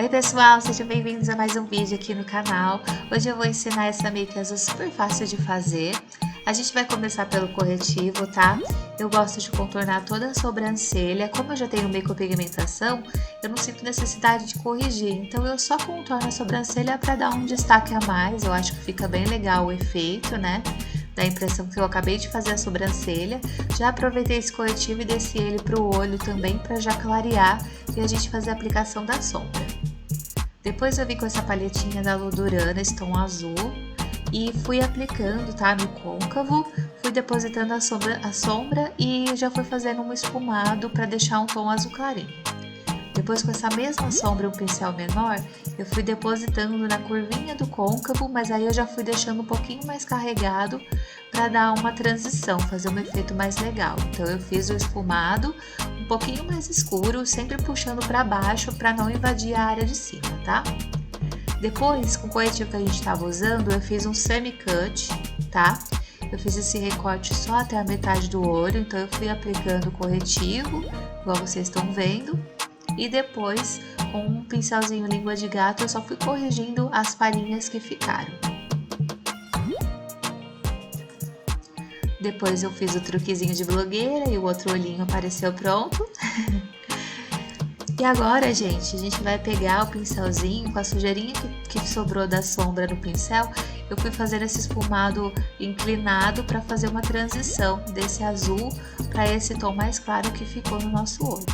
Oi pessoal, sejam bem-vindos a mais um vídeo aqui no canal. Hoje eu vou ensinar essa make azul super fácil de fazer. A gente vai começar pelo corretivo, tá? Eu gosto de contornar toda a sobrancelha. Como eu já tenho micropigmentação, eu não sinto necessidade de corrigir. Então eu só contorno a sobrancelha para dar um destaque a mais. Eu acho que fica bem legal o efeito, né? Dá a impressão que eu acabei de fazer a sobrancelha. Já aproveitei esse corretivo e desci ele pro olho também para já clarear e a gente fazer a aplicação da sombra. Depois eu vim com essa palhetinha da Ludurana, esse tom azul, e fui aplicando, tá, no côncavo, fui depositando a sombra e já fui fazendo um esfumado para deixar um tom azul clarinho. Depois com essa mesma sombra e um pincel menor, eu fui depositando na curvinha do côncavo, mas aí eu já fui deixando um pouquinho mais carregado para dar uma transição, fazer um efeito mais legal. Então eu fiz o esfumado um pouquinho mais escuro, sempre puxando para baixo para não invadir a área de cima, tá? Depois, com o corretivo que a gente estava usando, eu fiz um semi-cut, tá? Eu fiz esse recorte só até a metade do olho, então eu fui aplicando o corretivo, igual vocês estão vendo. E depois, com um pincelzinho língua de gato, eu só fui corrigindo as falhinhas que ficaram. Depois eu fiz o truquezinho de blogueira e o outro olhinho apareceu pronto. E agora, gente, a gente vai pegar o pincelzinho com a sujeirinha que sobrou da sombra no pincel. Eu fui fazendo esse esfumado inclinado para fazer uma transição desse azul para esse tom mais claro que ficou no nosso olho.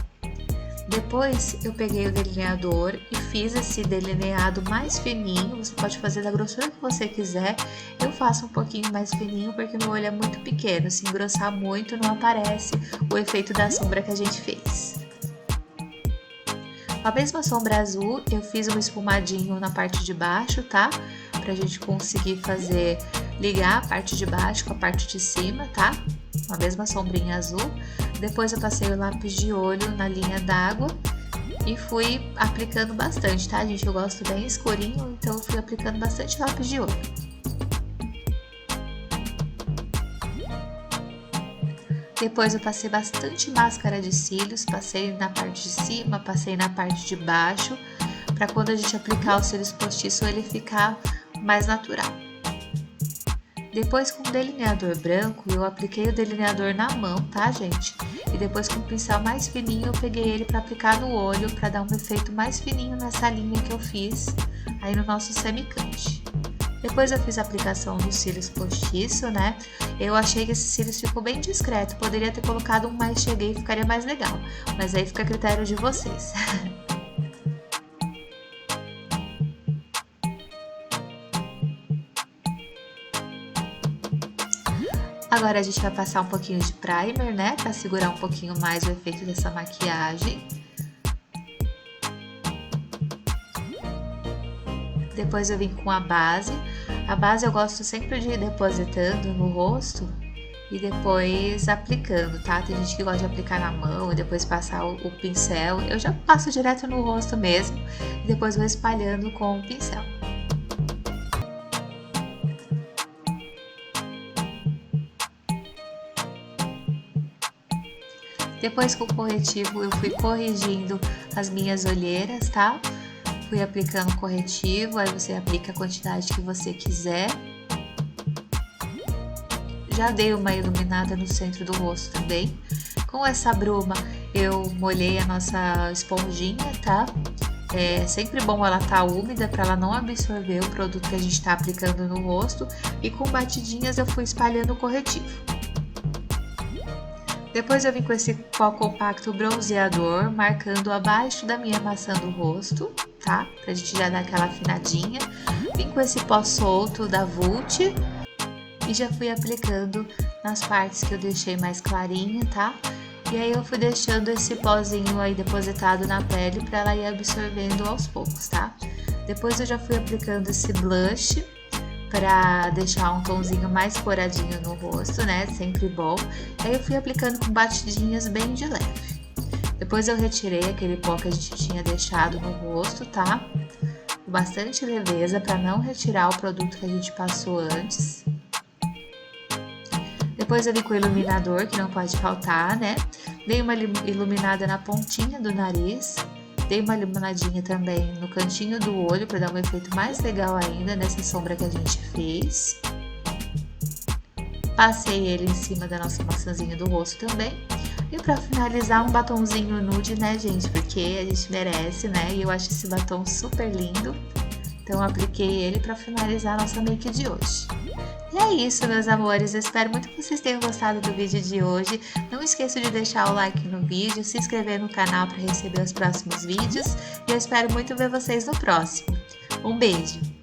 Depois eu peguei o delineador e fiz esse delineado mais fininho. Você pode fazer da grossura que você quiser. Eu faço um pouquinho mais fininho porque meu olho é muito pequeno. Se engrossar muito não aparece o efeito da sombra que a gente fez. Com a mesma sombra azul eu fiz um esfumadinho na parte de baixo, tá? Pra gente conseguir ligar a parte de baixo com a parte de cima, tá? Com a mesma sombrinha azul. Depois eu passei o lápis de olho na linha d'água e fui aplicando bastante, tá, gente? Eu gosto bem escurinho, então eu fui aplicando bastante lápis de olho. Depois eu passei bastante máscara de cílios, passei na parte de cima, passei na parte de baixo, para quando a gente aplicar o cílios postiço ele ficar mais natural. Depois com o delineador branco, eu apliquei o delineador na mão, tá, gente? E depois com o pincel mais fininho, eu peguei ele para aplicar no olho, para dar um efeito mais fininho nessa linha que eu fiz aí no nosso semi-cut. Depois eu fiz a aplicação dos cílios postiço, né? Eu achei que esse cílios ficou bem discreto, poderia ter colocado um mais cheguei e ficaria mais legal, mas aí fica a critério de vocês. Agora a gente vai passar um pouquinho de primer, né, para segurar um pouquinho mais o efeito dessa maquiagem. Depois eu vim com a base. A base eu gosto sempre de ir depositando no rosto e depois aplicando, tá? Tem gente que gosta de aplicar na mão e depois passar o pincel. Eu já passo direto no rosto mesmo e depois vou espalhando com o pincel. Depois com o corretivo eu fui corrigindo as minhas olheiras, tá? Fui aplicando corretivo, aí você aplica a quantidade que você quiser. Já dei uma iluminada no centro do rosto também. Com essa bruma eu molhei a nossa esponjinha, tá? É sempre bom ela estar úmida para ela não absorver o produto que a gente está aplicando no rosto. E com batidinhas eu fui espalhando o corretivo. Depois eu vim com esse pó compacto bronzeador, marcando abaixo da minha maçã do rosto, tá? Pra gente já dar aquela afinadinha. Vim com esse pó solto da Vult e já fui aplicando nas partes que eu deixei mais clarinha, tá? E aí eu fui deixando esse pozinho aí depositado na pele pra ela ir absorvendo aos poucos, tá? Depois eu já fui aplicando esse blush para deixar um tomzinho mais coradinho no rosto, né? Sempre bom. Aí eu fui aplicando com batidinhas bem de leve. Depois eu retirei aquele pó que a gente tinha deixado no rosto, tá? Com bastante leveza para não retirar o produto que a gente passou antes. Depois eu vim com o iluminador, que não pode faltar, né? Dei uma iluminada na pontinha do nariz Dei uma iluminadinha também no cantinho do olho para dar um efeito mais legal ainda nessa sombra que a gente fez. Passei ele em cima da nossa maçãzinha do rosto também. E para finalizar, um batonzinho nude, né, gente? Porque a gente merece, né? E eu acho esse batom super lindo. Então, apliquei ele para finalizar a nossa make de hoje. E é isso, meus amores. Eu espero muito que vocês tenham gostado do vídeo de hoje. Não esqueça de deixar o like no vídeo, se inscrever no canal para receber os próximos vídeos. E eu espero muito ver vocês no próximo. Um beijo!